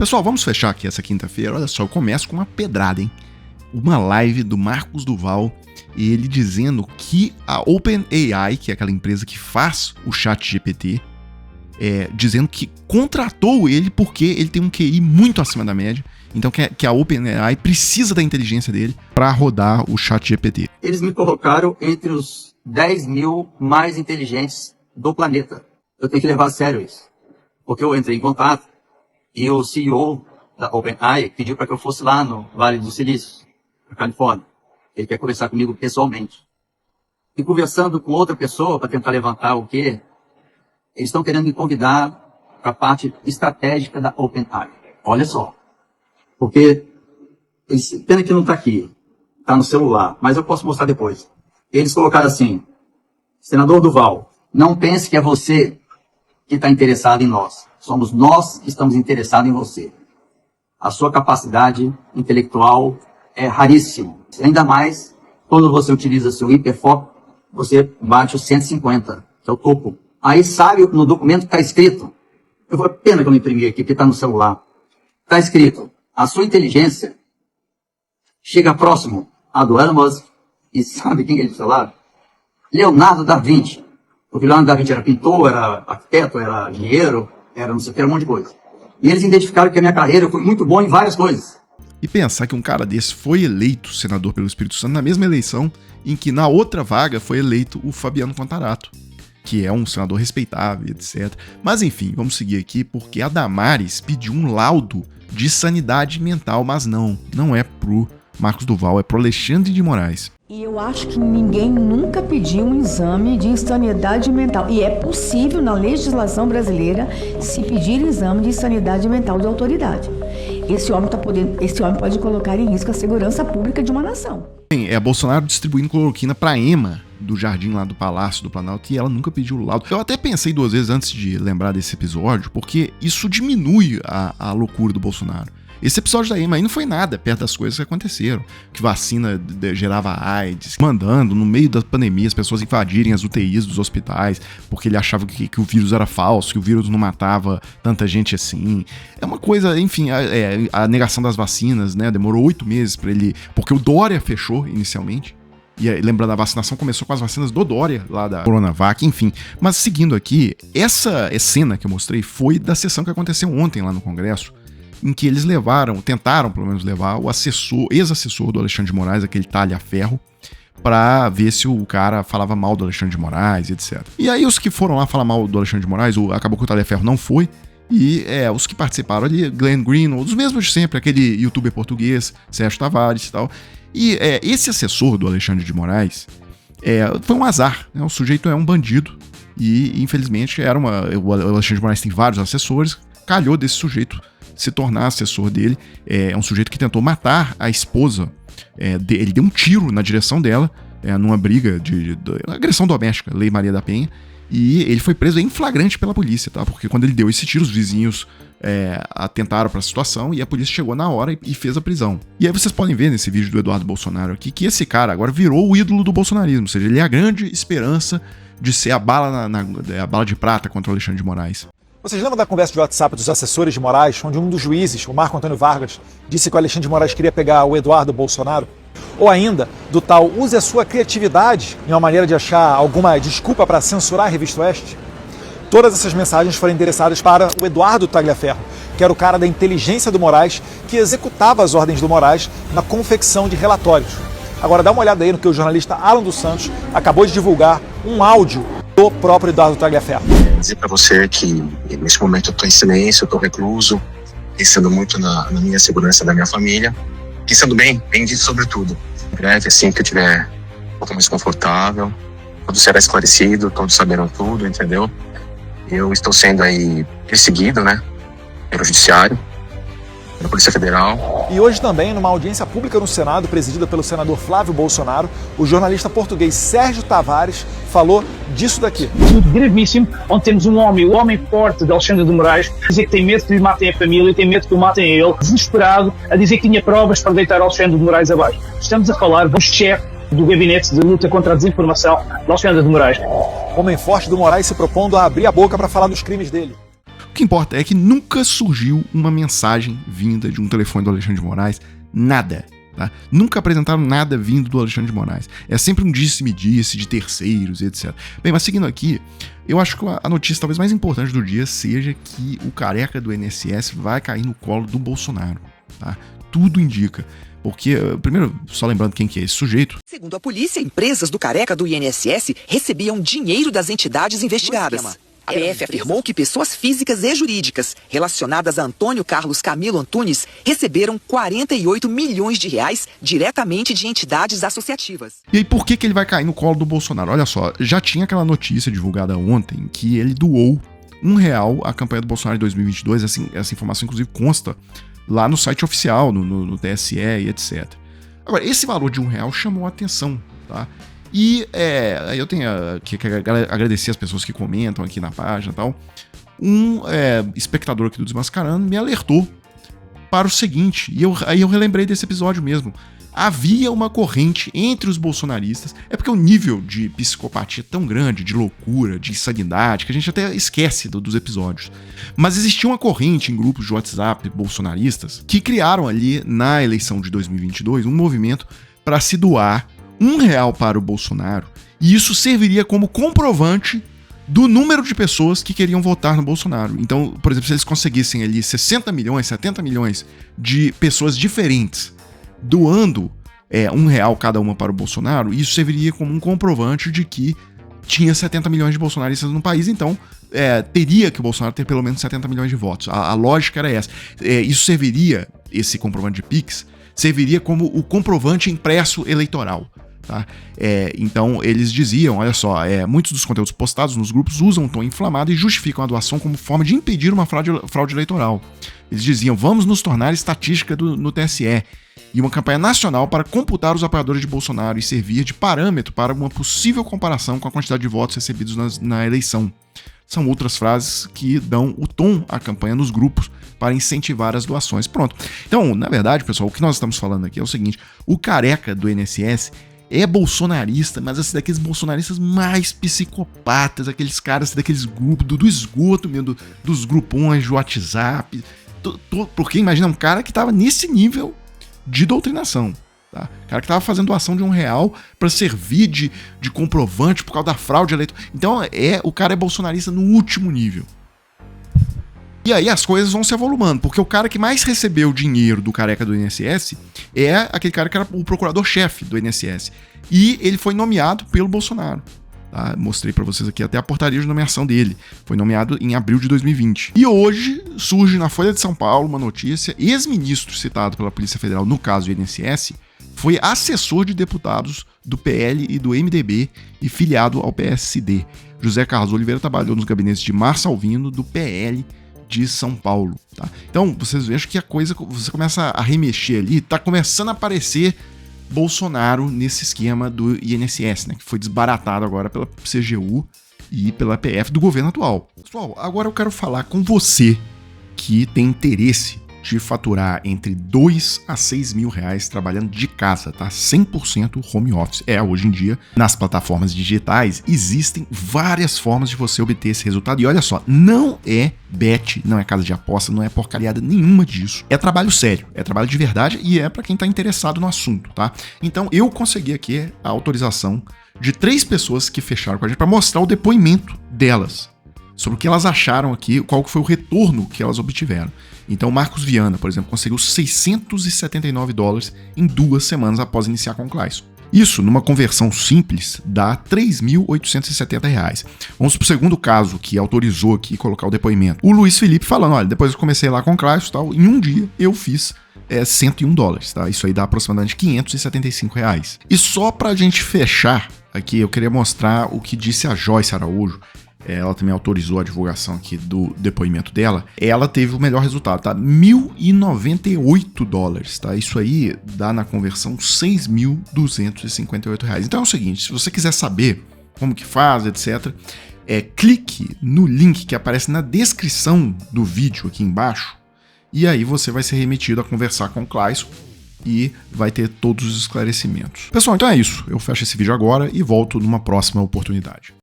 Pessoal, vamos fechar aqui essa quinta-feira. Olha só, eu começo com uma pedrada, hein? Uma live do Marcos Duval, ele dizendo que a OpenAI, que é aquela empresa que faz o ChatGPT, dizendo que contratou ele porque ele tem um QI muito acima da média, então que a OpenAI precisa da inteligência dele para rodar o ChatGPT. Eles me colocaram entre os 10 mil mais inteligentes do planeta. Eu tenho que levar a sério isso, porque eu entrei em contato e o CEO da OpenAI pediu para que eu fosse lá no Vale do Silício, na Califórnia. Ele quer conversar comigo pessoalmente. E conversando com outra pessoa para tentar levantar o quê? Eles estão querendo me convidar para a parte estratégica da OpenAI. Olha só. Porque, pena que não está aqui. Está no celular. Mas eu posso mostrar depois. Eles colocaram assim: Senador Duval, não pense que é você que está interessado em nós. Somos nós que estamos interessados em você. A sua capacidade intelectual é raríssima. Ainda mais quando você utiliza seu hiperfoco, você bate os 150, que é o topo. Aí sabe no documento que está escrito. Pena que eu não imprimi aqui, porque está no celular. Está escrito: a sua inteligência chega próximo à do Elon Musk. E sabe quem eles falaram? Leonardo da Vinci. Porque Leonardo da Vinci era pintor, era arquiteto, era engenheiro, era não sei o que, era um monte de coisa. E eles identificaram que a minha carreira foi muito boa em várias coisas. E pensar que um cara desse foi eleito senador pelo Espírito Santo na mesma eleição em que na outra vaga foi eleito o Fabiano Contarato, que é um senador respeitável, etc. Mas enfim, vamos seguir aqui, porque a Damares pediu um laudo de sanidade mental, mas não é pro Marcos Duval, é pro Alexandre de Moraes. E eu acho que ninguém nunca pediu um exame de insanidade mental. E é possível, na legislação brasileira, se pedir exame de insanidade mental de autoridade. Esse homem pode colocar em risco a segurança pública de uma nação. É Bolsonaro distribuindo cloroquina pra Ema, do jardim lá do Palácio do Planalto, e ela nunca pediu o laudo. Eu até pensei 2 vezes antes de lembrar desse episódio, porque isso diminui a loucura do Bolsonaro. Esse episódio da Ema aí não foi nada perto das coisas que aconteceram. Que vacina gerava AIDS, mandando no meio da pandemia as pessoas invadirem as UTIs dos hospitais, porque ele achava que o vírus era falso, que o vírus não matava tanta gente assim. É uma coisa, enfim, a negação das vacinas, né? Demorou 8 meses pra ele... Porque o Dória fechou inicialmente. E lembrando, a vacinação começou com as vacinas do Dória, lá da Coronavac, enfim. Mas seguindo aqui, essa cena que eu mostrei foi da sessão que aconteceu ontem lá no Congresso, em que eles tentaram pelo menos levar o ex-assessor do Alexandre de Moraes, aquele talha-ferro, pra ver se o cara falava mal do Alexandre de Moraes, etc. E aí os que foram lá falar mal do Alexandre de Moraes, acabou que o talha-ferro não foi, e os que participaram ali, Glenn Greenwald, os mesmos de sempre, aquele youtuber português, Sérgio Tavares e tal. E esse assessor do Alexandre de Moraes foi um azar, né? O sujeito é um bandido, e infelizmente o Alexandre de Moraes tem vários assessores, calhou desse sujeito se tornar assessor dele. É um sujeito que tentou matar a esposa. Ele deu um tiro na direção dela, numa briga de agressão doméstica, Lei Maria da Penha, e ele foi preso em flagrante pela polícia, tá? Porque quando ele deu esse tiro, os vizinhos atentaram para a situação e a polícia chegou na hora e fez a prisão. E aí vocês podem ver nesse vídeo do Eduardo Bolsonaro aqui que esse cara agora virou o ídolo do bolsonarismo, ou seja, ele é a grande esperança de ser a bala a bala de prata contra o Alexandre de Moraes. Vocês lembram da conversa de WhatsApp dos assessores de Moraes, onde um dos juízes, o Marco Antônio Vargas, disse que o Alexandre de Moraes queria pegar o Eduardo Bolsonaro? Ou ainda, do tal use a sua criatividade em uma maneira de achar alguma desculpa para censurar a Revista Oeste? Todas essas mensagens foram endereçadas para o Eduardo Tagliaferro, que era o cara da inteligência do Moraes, que executava as ordens do Moraes na confecção de relatórios. Agora dá uma olhada aí no que o jornalista Alan dos Santos acabou de divulgar, um áudio do próprio Eduardo Tagliaferro. Dizer para você que nesse momento eu estou em silêncio, eu estou recluso, pensando muito na minha segurança da minha família, pensando bem disso sobretudo. Em breve, assim que eu tiver um pouco mais confortável, tudo será esclarecido, todos saberão tudo, entendeu? Eu estou sendo aí perseguido, né, pelo Judiciário, pela Polícia Federal. E hoje também, numa audiência pública no Senado, presidida pelo senador Flávio Bolsonaro, o jornalista português Sérgio Tavares falou disso daqui. Muito gravíssimo, onde temos o homem forte de Alexandre de Moraes, a dizer que tem medo que lhe matem a família, tem medo que o matem a ele, desesperado, a dizer que tinha provas para deitar Alexandre de Moraes abaixo. Estamos a falar do chefe do gabinete de luta contra a desinformação de Alexandre de Moraes. Homem forte do Moraes se propondo a abrir a boca para falar dos crimes dele. O que importa é que nunca surgiu uma mensagem vinda de um telefone do Alexandre de Moraes, nada. Tá? Nunca apresentaram nada vindo do Alexandre de Moraes. É sempre um disse-me-disse de terceiros, etc. Bem, mas seguindo aqui, eu acho que a notícia talvez mais importante do dia seja que o careca do INSS vai cair no colo do Bolsonaro. Tá? Tudo indica. Porque, primeiro, só lembrando quem que é esse sujeito. Segundo a polícia, empresas do careca do INSS recebiam dinheiro das entidades investigadas. A PF afirmou que pessoas físicas e jurídicas relacionadas a Antônio Carlos Camilo Antunes receberam 48 milhões de reais diretamente de entidades associativas. E aí, por que ele vai cair no colo do Bolsonaro? Olha só, já tinha aquela notícia divulgada ontem que ele doou R$1 à campanha do Bolsonaro em 2022. Essa informação, inclusive, consta lá no site oficial, no TSE e etc. Agora, esse valor de R$1 chamou a atenção, tá? E eu tenho que agradecer as pessoas que comentam aqui na página e tal. Um espectador aqui do Desmascarando me alertou para o seguinte, e aí eu relembrei desse episódio mesmo. Havia uma corrente entre os bolsonaristas, é porque o nível de psicopatia é tão grande, de loucura, de insanidade, que a gente até esquece dos episódios. Mas existia uma corrente em grupos de WhatsApp bolsonaristas que criaram ali, na eleição de 2022, um movimento para se doar R$1 para o Bolsonaro, e isso serviria como comprovante do número de pessoas que queriam votar no Bolsonaro. Então, por exemplo, se eles conseguissem ali 60 milhões, 70 milhões de pessoas diferentes doando R$1 cada uma para o Bolsonaro, isso serviria como um comprovante de que tinha 70 milhões de bolsonaristas no país, então teria que o Bolsonaro ter pelo menos 70 milhões de votos. A lógica era essa. Isso serviria, esse comprovante de Pix, serviria como o comprovante impresso eleitoral. Tá? Então eles diziam, olha só, muitos dos conteúdos postados nos grupos usam um tom inflamado e justificam a doação como forma de impedir uma fraude eleitoral. Eles diziam, vamos nos tornar estatística no TSE, e uma campanha nacional para computar os apoiadores de Bolsonaro e servir de parâmetro para uma possível comparação com a quantidade de votos recebidos na eleição. São outras frases que dão o tom à campanha nos grupos para incentivar as doações. Pronto. Então, na verdade, pessoal, o que nós estamos falando aqui é o seguinte, o careca do INSS é bolsonarista, mas assim, daqueles bolsonaristas mais psicopatas, aqueles caras daqueles grupos, do esgoto mesmo, dos grupões de WhatsApp, porque imagina um cara que estava nesse nível de doutrinação, tá? O cara que estava fazendo doação de R$1 para servir de comprovante por causa da fraude eleitoral. Então o cara é bolsonarista no último nível. E aí as coisas vão se avolumando, porque o cara que mais recebeu dinheiro do careca do INSS é aquele cara que era o procurador-chefe do INSS. E ele foi nomeado pelo Bolsonaro. Tá? Mostrei pra vocês aqui até a portaria de nomeação dele. Foi nomeado em abril de 2020. E hoje surge na Folha de São Paulo uma notícia: ex-ministro citado pela Polícia Federal, no caso do INSS, foi assessor de deputados do PL e do MDB e filiado ao PSD. José Carlos Oliveira trabalhou nos gabinetes de Março Alvino, do PL de São Paulo. Tá? Então, vocês vejam que a coisa, você começa a remexer ali, tá começando a aparecer Bolsonaro nesse esquema do INSS, né, que foi desbaratado agora pela CGU e pela PF do governo atual. Pessoal, agora eu quero falar com você que tem interesse de faturar entre 2 a 6 mil reais trabalhando de casa, tá? 100% home office. Hoje em dia, nas plataformas digitais, existem várias formas de você obter esse resultado. E olha só, não é bet, não é casa de aposta, não é porcariada nenhuma disso. É trabalho sério, é trabalho de verdade e é pra quem tá interessado no assunto, tá? Então, eu consegui aqui a autorização de 3 pessoas que fecharam com a gente pra mostrar o depoimento delas sobre o que elas acharam aqui, qual foi o retorno que elas obtiveram. Então, Marcos Viana, por exemplo, conseguiu $679 em 2 semanas após iniciar com o Clayson. Isso, numa conversão simples, dá R$ 3.870. Vamos para o segundo caso que autorizou aqui colocar o depoimento. O Luiz Felipe falando, olha, depois eu comecei lá com o Clayson e tal, em um dia eu fiz $101, tá? Isso aí dá aproximadamente R$575. E só pra gente fechar aqui, eu queria mostrar o que disse a Joyce Araújo. Ela também autorizou a divulgação aqui do depoimento dela. Ela teve o melhor resultado, tá? $1.098, tá? Isso aí dá na conversão R$6.258. Então é o seguinte, se você quiser saber como que faz, etc., clique no link que aparece na descrição do vídeo aqui embaixo, e aí você vai ser remetido a conversar com o Clayson e vai ter todos os esclarecimentos. Pessoal, então é isso. Eu fecho esse vídeo agora e volto numa próxima oportunidade.